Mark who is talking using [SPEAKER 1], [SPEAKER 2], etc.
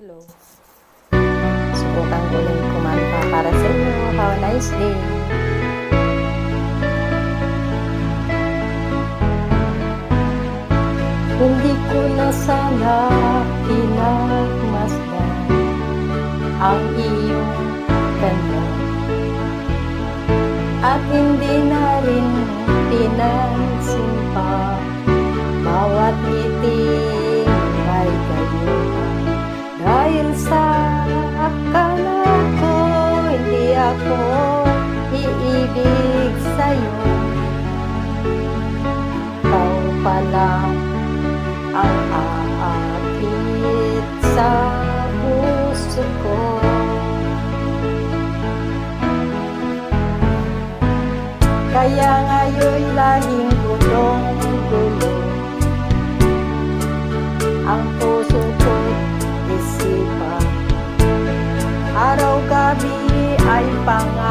[SPEAKER 1] Hello. Subukan ko ulit kumanta para sa inyo. Have a nice day. Hindi ko na sana pinagmasdan ang iyong ganda, at hindi na rin pinansin pa bawat ngiti ay kayo. Dahil sa akala ko hindi ako iibig sa'yo, ikaw pala ang aakit sa puso ko. Kaya ngayon laging gulong-gulo ang puso ko't isipan, araw-gabi ay pangarap